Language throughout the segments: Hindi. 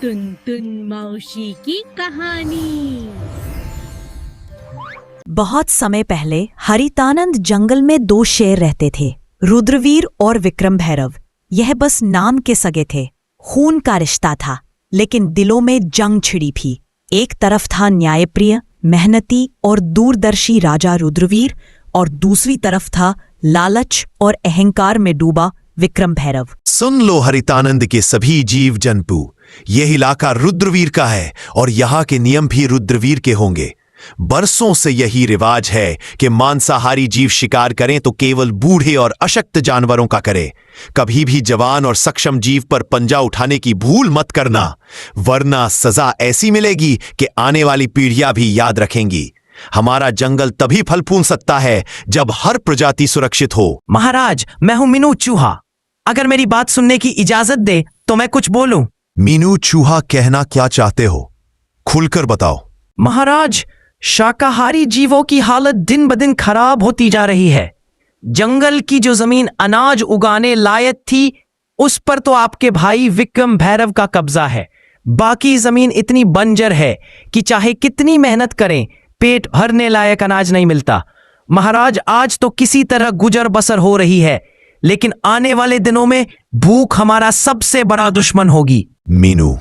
टुनटुन मौसी की कहानी। बहुत समय पहले हरितानंद जंगल में दो शेर रहते थे, रुद्रवीर और विक्रम भैरव। यह बस नाम के सगे थे। खून का रिश्ता था, लेकिन दिलों में जंग छिड़ी थी। एक तरफ था न्यायप्रिय, मेहनती और दूरदर्शी राजा रुद्रवीर, और दूसरी तरफ था लालच और अहंकार में डूबा विक्रम भैरव। सुन लो हरितानंद के सभी जीव जंतु, यह इलाका रुद्रवीर का है और यहाँ के नियम भी रुद्रवीर के होंगे। बरसों से यही रिवाज है कि मांसाहारी जीव शिकार करें तो केवल बूढ़े और अशक्त जानवरों का करें। कभी भी जवान और सक्षम जीव पर पंजा उठाने की भूल मत करना, वरना सजा ऐसी मिलेगी कि आने वाली पीढ़ियां भी याद रखेंगी। हमारा जंगल तभी फल फूल सकता है जब हर प्रजाति सुरक्षित हो। महाराज, मैं हूं मीनू चूहा। अगर मेरी बात सुनने की इजाजत दे तो मैं कुछ बोलूं। मीनू चूहा कहना क्या चाहते हो, खुलकर बताओ। महाराज, शाकाहारी जीवों की हालत दिन ब दिन खराब होती जा रही है। जंगल की जो जमीन अनाज उगाने लायक थी, उस पर तो आपके भाई विक्रम भैरव का कब्जा है। बाकी जमीन इतनी बंजर है कि चाहे कितनी मेहनत करें, पेट भरने लायक अनाज नहीं मिलता। महाराज, आज तो किसी तरह गुजर बसर हो रही है, लेकिन आने वाले दिनों में भूख हमारा सबसे बड़ा दुश्मन होगी। मीनू,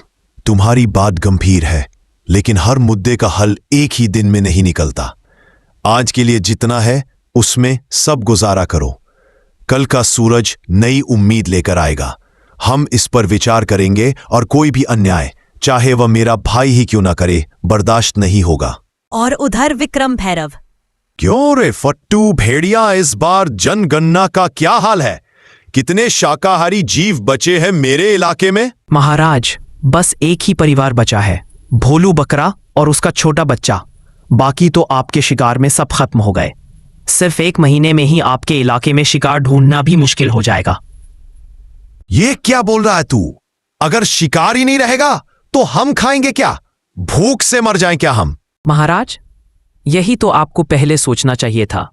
तुम्हारी बात गंभीर है, लेकिन हर मुद्दे का हल एक ही दिन में नहीं निकलता। आज के लिए जितना है उसमें सब गुजारा करो। कल का सूरज नई उम्मीद लेकर आएगा। हम इस पर विचार करेंगे और कोई भी अन्याय, चाहे वह मेरा भाई ही क्यों ना करे, बर्दाश्त नहीं होगा। और उधर विक्रम भैरव। क्यों रे फट्टू भेड़िया, इस बार जनगणना का क्या हाल है? कितने शाकाहारी जीव बचे हैं मेरे इलाके में? महाराज, बस एक ही परिवार बचा है, भोलू बकरा और उसका छोटा बच्चा। बाकी तो आपके शिकार में सब खत्म हो गए। सिर्फ 1 महीने में ही आपके इलाके में शिकार ढूंढना भी मुश्किल हो जाएगा। ये क्या बोल रहा है तू? अगर शिकार ही नहीं रहेगा तो हम खाएंगे क्या? भूख से मर जाएं क्या हम? महाराज, यही तो आपको पहले सोचना चाहिए था।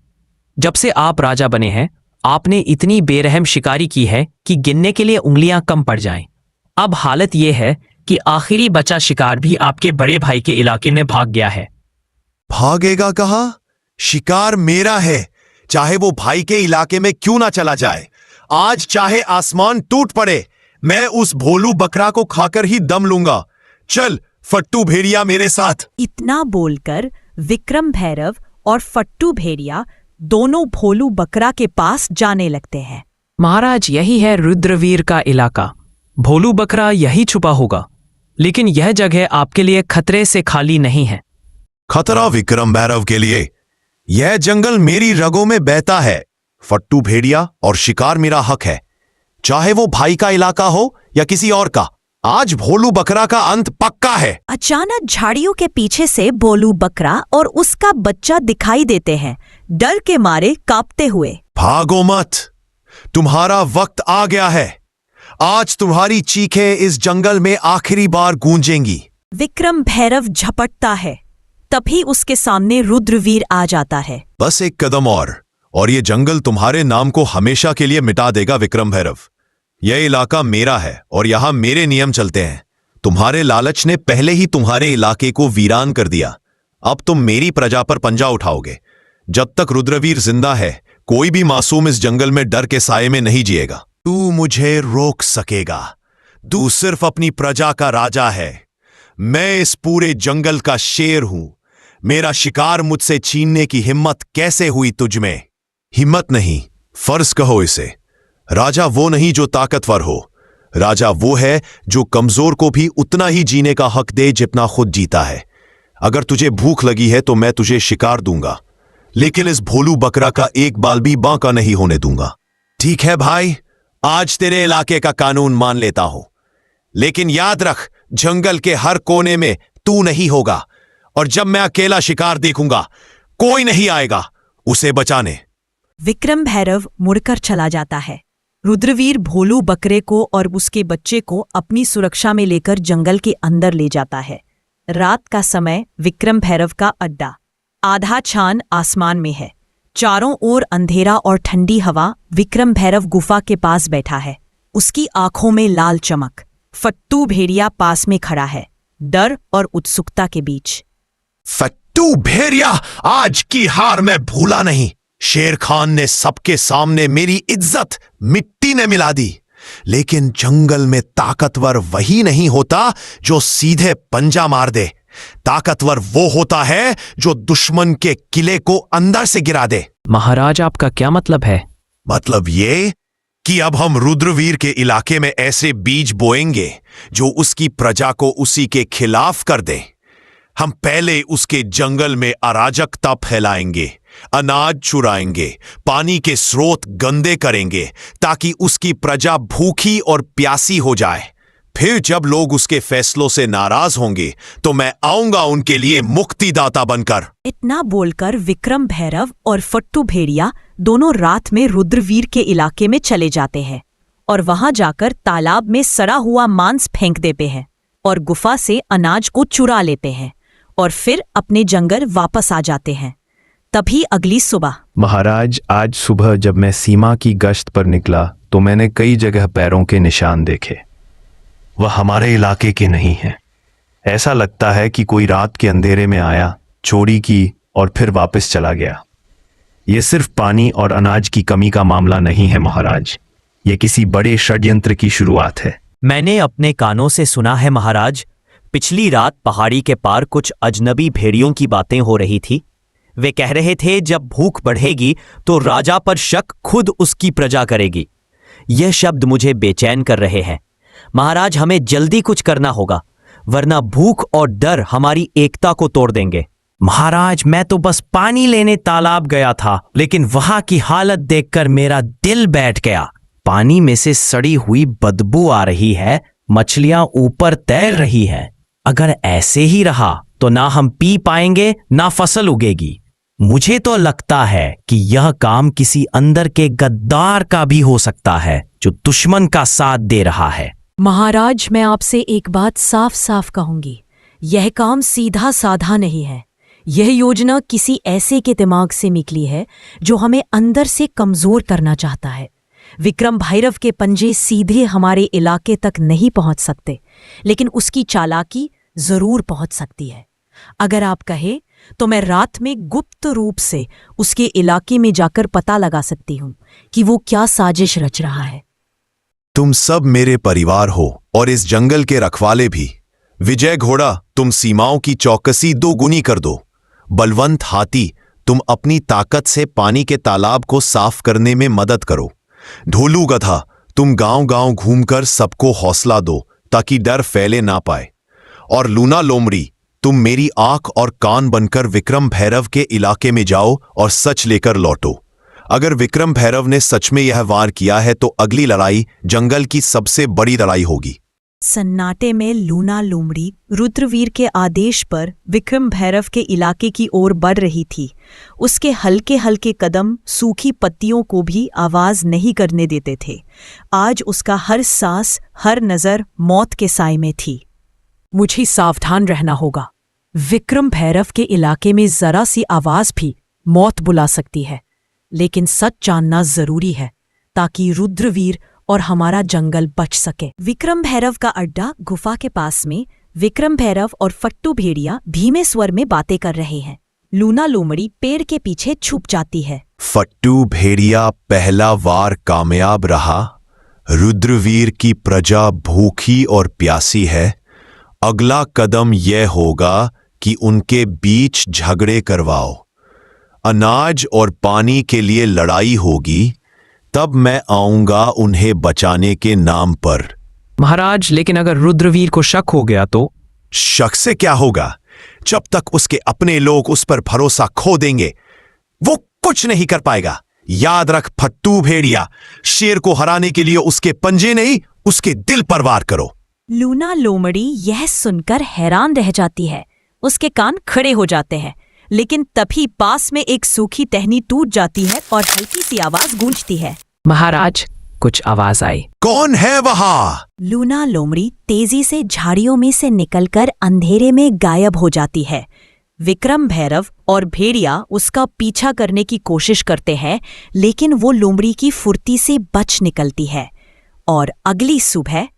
जब से आप राजा बने हैं, आपने इतनी बेरहम शिकारी की है कि गिनने के लिए उंगलियां कम पड़ जाएं। अब हालत यह है कि आखिरी बचा शिकार भी आपके बड़े भाई के इलाके में भाग गया है। भागेगा कहाँ? शिकार मेरा है, चाहे वो भाई के इलाके में क्यों ना चला जाए। आज चाहे आसमान टूट पड़े, मैं उस भोलू बकरा को खाकर ही दम लूंगा। चल फट्टू भेड़िया मेरे साथ। इतना बोलकर विक्रम भैरव और फट्टू भेड़िया दोनों भोलू बकरा के पास जाने लगते हैं। महाराज, यही है रुद्रवीर का इलाका। भोलू बकरा यही छुपा होगा, लेकिन यह जगह आपके लिए खतरे से खाली नहीं है। खतरा विक्रम भैरव के लिए? यह जंगल मेरी रगों में बहता है। फट्टू भेड़िया और शिकार मेरा हक है, चाहे वो भाई का इलाका हो या किसी और का। आज भोलू बकरा का अंत पक्का है। अचानक झाड़ियों के पीछे से भोलू बकरा और उसका बच्चा दिखाई देते हैं, डर के मारे कांपते हुए। भागो मत, तुम्हारा वक्त आ गया है। आज तुम्हारी चीखें इस जंगल में आखिरी बार गूंजेंगी। विक्रम भैरव झपटता है, तभी उसके सामने रुद्रवीर आ जाता है। बस एक कदम और ये जंगल तुम्हारे नाम को हमेशा के लिए मिटा देगा विक्रम भैरव। यह इलाका मेरा है और यहां मेरे नियम चलते हैं। तुम्हारे लालच ने पहले ही तुम्हारे इलाके को वीरान कर दिया। अब तुम मेरी प्रजा पर पंजा उठाओगे। जब तक रुद्रवीर जिंदा है, कोई भी मासूम इस जंगल में डर के साये में नहीं जिएगा। तू मुझे रोक सकेगा? तू सिर्फ अपनी प्रजा का राजा है। मैं इस पूरे जंगल का शेर हूं। मेरा शिकार मुझसे छीनने की हिम्मत कैसे हुई तुझ में? हिम्मत नहीं, फर्ज कहो इसे। राजा वो नहीं जो ताकतवर हो, राजा वो है जो कमजोर को भी उतना ही जीने का हक दे जितना खुद जीता है। अगर तुझे भूख लगी है तो मैं तुझे शिकार दूंगा, लेकिन इस भोलू बकरा का एक बाल भी बांका नहीं होने दूंगा। ठीक है भाई, आज तेरे इलाके का कानून मान लेता हूं, लेकिन याद रख, जंगल के हर कोने में तू नहीं होगा, और जब मैं अकेला शिकार देखूंगा, कोई नहीं आएगा उसे बचाने। विक्रम भैरव मुड़कर चला जाता है। रुद्रवीर भोलू बकरे को और उसके बच्चे को अपनी सुरक्षा में लेकर जंगल के अंदर ले जाता है। रात का समय विक्रम भैरव का अड्डा। आधा चांद आसमान में है, चारों ओर अंधेरा और ठंडी हवा। विक्रम भैरव गुफा के पास बैठा है, उसकी आंखों में लाल चमक। फट्टू भेड़िया पास में खड़ा है, डर और उत्सुकता के बीच। फट्टू भेड़िया, आज की हार मैं भूला नहीं। शेर खान ने सबके सामने मेरी इज्जत मिट्टी ने मिला दी। लेकिन जंगल में ताकतवर वही नहीं होता जो सीधे पंजा मार दे। ताकतवर वो होता है जो दुश्मन के किले को अंदर से गिरा दे। महाराज, आपका क्या मतलब है? मतलब ये कि अब हम रुद्रवीर के इलाके में ऐसे बीज बोएंगे जो उसकी प्रजा को उसी के खिलाफ कर दे। हम पहले उसके जंगल में अराजकता फैलाएंगे, अनाज चुराएंगे, पानी के स्रोत गंदे करेंगे ताकि उसकी प्रजा भूखी और प्यासी हो जाए। फिर जब लोग उसके फैसलों से नाराज होंगे तो मैं आऊंगा उनके लिए मुक्तिदाता बनकर। इतना बोलकर विक्रम भैरव और फट्टू भेड़िया दोनों रात में रुद्रवीर के इलाके में चले जाते हैं और वहां जाकर तालाब में सड़ा हुआ मांस फेंक देते हैं और गुफा से अनाज को चुरा लेते हैं और फिर अपने जंगल वापस आ जाते हैं। तभी अगली सुबह। महाराज, आज सुबह जब मैं सीमा की गश्त पर निकला तो मैंने कई जगह पैरों के निशान देखे। वह हमारे इलाके के नहीं हैं। ऐसा लगता है कि कोई रात के अंधेरे में आया, चोरी की और फिर वापस चला गया। यह सिर्फ पानी और अनाज की कमी का मामला नहीं है महाराज, यह किसी बड़े षड्यंत्र की शुरुआत है। मैंने अपने कानों से सुना है महाराज, पिछली रात पहाड़ी के पार कुछ अजनबी भेड़ियों की बातें हो रही थी। वे कह रहे थे जब भूख बढ़ेगी तो राजा पर शक खुद उसकी प्रजा करेगी। यह शब्द मुझे बेचैन कर रहे हैं। महाराज, हमें जल्दी कुछ करना होगा, वरना भूख और डर हमारी एकता को तोड़ देंगे। महाराज, मैं तो बस पानी लेने तालाब गया था, लेकिन वहां की हालत देखकर मेरा दिल बैठ गया। पानी में से सड़ी हुई बदबू आ रही है, मछलियां ऊपर तैर रही हैं। अगर ऐसे ही रहा तो ना हम पी पाएंगे ना फसल उगेगी। मुझे तो लगता है कि यह काम किसी अंदर के गद्दार का भी हो सकता है जो दुश्मन का साथ दे रहा है। महाराज, मैं आपसे एक बात साफ साफ कहूंगी, यह काम सीधा साधा नहीं है। यह योजना किसी ऐसे के दिमाग से निकली है जो हमें अंदर से कमजोर करना चाहता है। विक्रम भैरव के पंजे सीधे हमारे इलाके तक नहीं पहुंच सकते, लेकिन उसकी चालाकी जरूर पहुंच सकती है। अगर आप कहे तो मैं रात में गुप्त रूप से उसके इलाके में जाकर पता लगा सकती हूं कि वो क्या साजिश रच रहा है। तुम सब मेरे परिवार हो और इस जंगल के रखवाले भी। विजय घोड़ा, तुम सीमाओं की चौकसी दोगुनी कर दो। बलवंत हाथी, तुम अपनी ताकत से पानी के तालाब को साफ करने में मदद करो। ढोलू गधा, तुम गांव-गांव घूमकर सबको हौसला दो ताकि डर फैले ना पाए। और लूना लोमड़ी, तुम मेरी आंख और कान बनकर विक्रम भैरव के इलाके में जाओ और सच लेकर लौटो। अगर विक्रम भैरव ने सच में यह वार किया है तो अगली लड़ाई जंगल की सबसे बड़ी लड़ाई होगी। सन्नाटे में लूना लोमड़ी रुद्रवीर के आदेश पर विक्रम भैरव के इलाके की ओर बढ़ रही थी। उसके हल्के हल्के कदम सूखी पत्तियों को भी आवाज नहीं करने देते थे। आज उसका हर सांस, हर नजर मौत के साए में थी। मुझे सावधान रहना होगा। विक्रम भैरव के इलाके में जरा सी आवाज भी मौत बुला सकती है, लेकिन सच जानना जरूरी है ताकि रुद्रवीर और हमारा जंगल बच सके। विक्रम भैरव का अड्डा गुफा के पास में विक्रम भैरव और फट्टू भेड़िया धीमे स्वर में बातें कर रहे हैं। लूना लोमड़ी पेड़ के पीछे छुप जाती है। फट्टू भेड़िया, पहला वार कामयाब रहा। रुद्रवीर की प्रजा भूखी और प्यासी है। अगला कदम यह होगा कि उनके बीच झगड़े करवाओ। अनाज और पानी के लिए लड़ाई होगी, तब मैं आऊंगा उन्हें बचाने के नाम पर। महाराज, लेकिन अगर रुद्रवीर को शक हो गया तो? शक से क्या होगा? जब तक उसके अपने लोग उस पर भरोसा खो देंगे वो कुछ नहीं कर पाएगा। याद रख फट्टू भेड़िया, शेर को हराने के लिए उसके पंजे नहीं, उसके दिल पर वार करो। लूना लोमड़ी यह सुनकर हैरान रह जाती है। उसके कान खड़े हो जाते हैं, लेकिन तभी पास में एक सूखी टहनी टूट जाती है और हल्की सी आवाज गूंजती है। महाराज, कुछ आवाज आई। कौन है वहां? लूना लोमड़ी तेजी से झाड़ियों में से निकलकर अंधेरे में गायब हो जाती है। विक्रम भैरव और भेड़िया उसका पीछा करने की कोशिश करते हैं, लेकिन वो लोमड़ी की फुर्ती से बच निकलती है। और अगली सुबह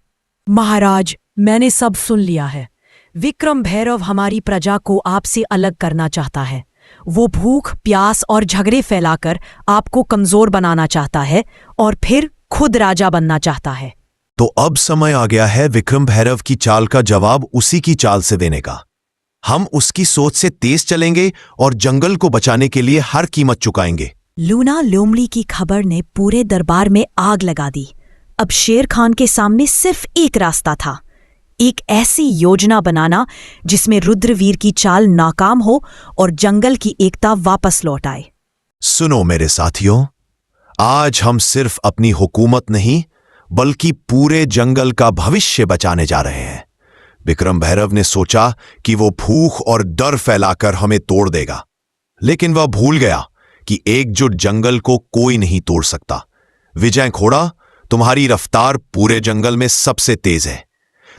महाराज, मैंने सब सुन लिया है। विक्रम भैरव हमारी प्रजा को आपसे अलग करना चाहता है। वो भूख, प्यास और झगड़े फैलाकर आपको कमजोर बनाना चाहता है और फिर खुद राजा बनना चाहता है। तो अब समय आ गया है विक्रम भैरव की चाल का जवाब उसी की चाल से देने का। हम उसकी सोच से तेज चलेंगे और जंगल को बचाने के लिए हर कीमत चुकाएंगे। लूना लोमड़ी की खबर ने पूरे दरबार में आग लगा दी। अब शेर खान के सामने सिर्फ एक रास्ता था, एक ऐसी योजना बनाना जिसमें रुद्रवीर की चाल नाकाम हो और जंगल की एकता वापस लौट आए। सुनो मेरे साथियों, आज हम सिर्फ अपनी हुकूमत नहीं बल्कि पूरे जंगल का भविष्य बचाने जा रहे हैं। विक्रम भैरव ने सोचा कि वो भूख और डर फैलाकर हमें तोड़ देगा, लेकिन वह भूल गया कि एकजुट जंगल को कोई नहीं तोड़ सकता। विजय घोड़ा, तुम्हारी रफ्तार पूरे जंगल में सबसे तेज है।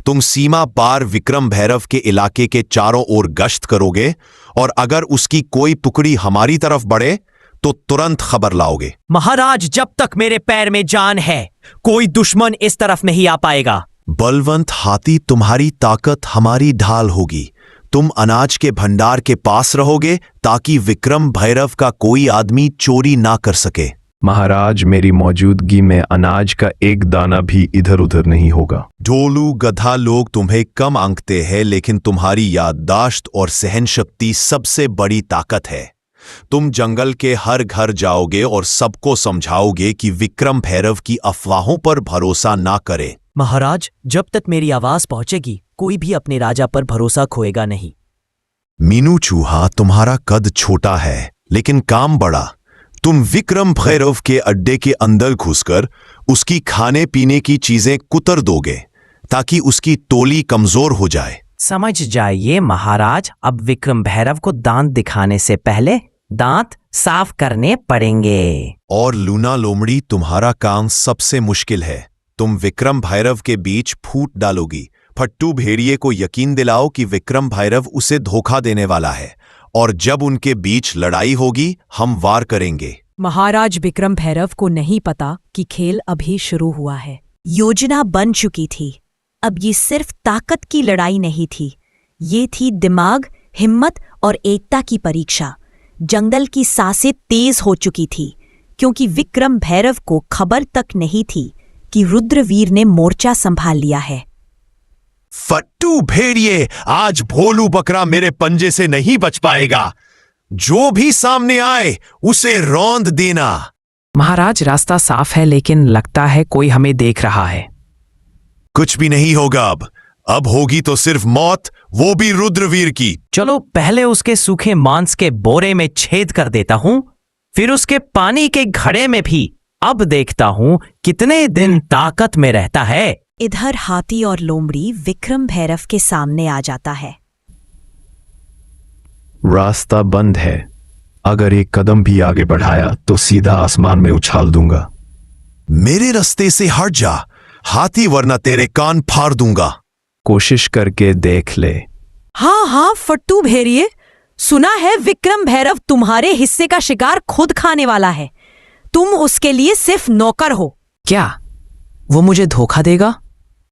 तुम सीमा पार विक्रम भैरव के इलाके के चारों ओर गश्त करोगे और अगर उसकी कोई टुकड़ी हमारी तरफ बढ़े तो तुरंत खबर लाओगे। महाराज, जब तक मेरे पैर में जान है कोई दुश्मन इस तरफ नहीं आ पाएगा। बलवंत हाथी, तुम्हारी ताकत हमारी ढाल होगी। तुम अनाज के भंडार के पास रहोगे ताकि विक्रम भैरव का कोई आदमी चोरी ना कर सके। महाराज, मेरी मौजूदगी में अनाज का एक दाना भी इधर उधर नहीं होगा। ढोलू गधा लोग तुम्हें कम आंकते हैं, लेकिन तुम्हारी याददाश्त और सहन शक्ति सबसे बड़ी ताकत है। तुम जंगल के हर घर जाओगे और सबको समझाओगे कि विक्रम भैरव की अफवाहों पर भरोसा ना करे। महाराज, जब तक मेरी आवाज पहुंचेगी कोई भी अपने राजा पर भरोसा खोएगा नहीं। मीनू चूहा, तुम्हारा कद छोटा है लेकिन काम बड़ा। तुम विक्रम भैरव के अड्डे के अंदर घुसकर उसकी खाने पीने की चीजें कुतर दोगे ताकि उसकी टोली कमजोर हो जाए। समझ जाइए महाराज, अब विक्रम भैरव को दांत दिखाने से पहले दांत साफ करने पड़ेंगे। और लूना लोमड़ी, तुम्हारा काम सबसे मुश्किल है। तुम विक्रम भैरव के बीच फूट डालोगी। फट्टू भेड़िए को यकीन दिलाओ कि विक्रम भैरव उसे धोखा देने वाला है और जब उनके बीच लड़ाई होगी हम वार करेंगे। महाराज, विक्रम भैरव को नहीं पता कि खेल अभी शुरू हुआ है। योजना बन चुकी थी। अब ये सिर्फ ताकत की लड़ाई नहीं थी, ये थी दिमाग, हिम्मत और एकता की परीक्षा। जंगल की सांसें तेज हो चुकी थी क्योंकि विक्रम भैरव को खबर तक नहीं थी कि रुद्रवीर ने मोर्चा संभाल लिया है। फट्टू भेड़िए, आज भोलू बकरा मेरे पंजे से नहीं बच पाएगा। जो भी सामने आए उसे रौंद देना। महाराज, रास्ता साफ है लेकिन लगता है कोई हमें देख रहा है। कुछ भी नहीं होगा। अब होगी तो सिर्फ मौत, वो भी रुद्रवीर की। चलो पहले उसके सूखे मांस के बोरे में छेद कर देता हूं, फिर उसके पानी के घड़े में भी। अब देखता हूं कितने दिन ताकत में रहता है। इधर हाथी और लोमड़ी विक्रम भैरव के सामने आ जाता है। रास्ता बंद है। अगर एक कदम भी आगे बढ़ाया तो सीधा आसमान में उछाल दूंगा। मेरे रास्ते से हट जा हाथी, वरना तेरे कान फाड़ दूंगा। कोशिश करके देख ले। हाँ हाँ फट्टू भेड़िए, सुना है विक्रम भैरव तुम्हारे हिस्से का शिकार खुद खाने वाला है। तुम उसके लिए सिर्फ नौकर हो। क्या वो मुझे धोखा देगा?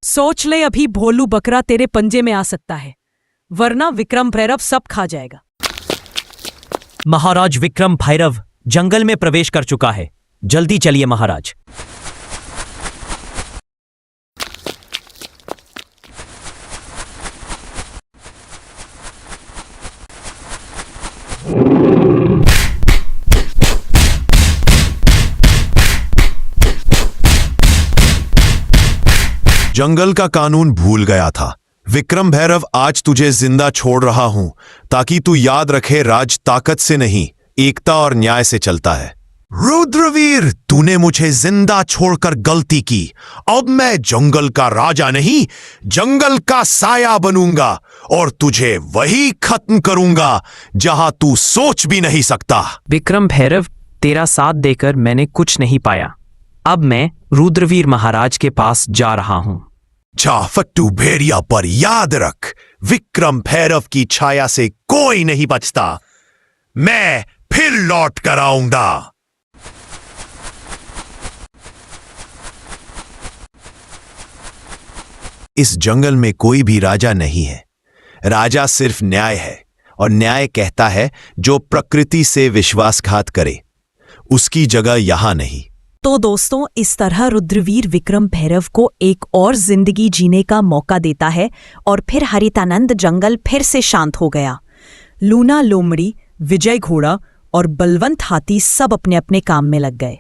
सोच ले, अभी भोलू बकरा तेरे पंजे में आ सकता है, वरना विक्रम भैरव सब खा जाएगा। महाराज, विक्रम भैरव जंगल में प्रवेश कर चुका है। जल्दी चलिए महाराज। जंगल का कानून भूल गया था। विक्रम भैरव, आज तुझे जिंदा छोड़ रहा हूं ताकि तू याद रखे राज ताकत से नहीं, एकता और न्याय से चलता है। रुद्रवीर, तूने मुझे जिंदा छोड़कर गलती की। अब मैं जंगल का राजा नहीं, जंगल का साया बनूंगा और तुझे वही खत्म करूंगा जहां तू सोच भी नहीं सकता। विक्रम भैरव, तेरा साथ देकर मैंने कुछ नहीं पाया। अब मैं रुद्रवीर महाराज के पास जा रहा हूं। जा फट्टू भेड़िया, पर याद रख विक्रम भैरव की छाया से कोई नहीं बचता। मैं फिर लौट कर आऊंगा। इस जंगल में कोई भी राजा नहीं है। राजा सिर्फ न्याय है, और न्याय कहता है जो प्रकृति से विश्वासघात करे उसकी जगह यहां नहीं। तो दोस्तों, इस तरह रुद्रवीर विक्रम भैरव को एक और जिंदगी जीने का मौका देता है और फिर हरितानंद जंगल फिर से शांत हो गया। लूना लोमड़ी, विजय घोड़ा और बलवंत हाथी सब अपने अपने काम में लग गए।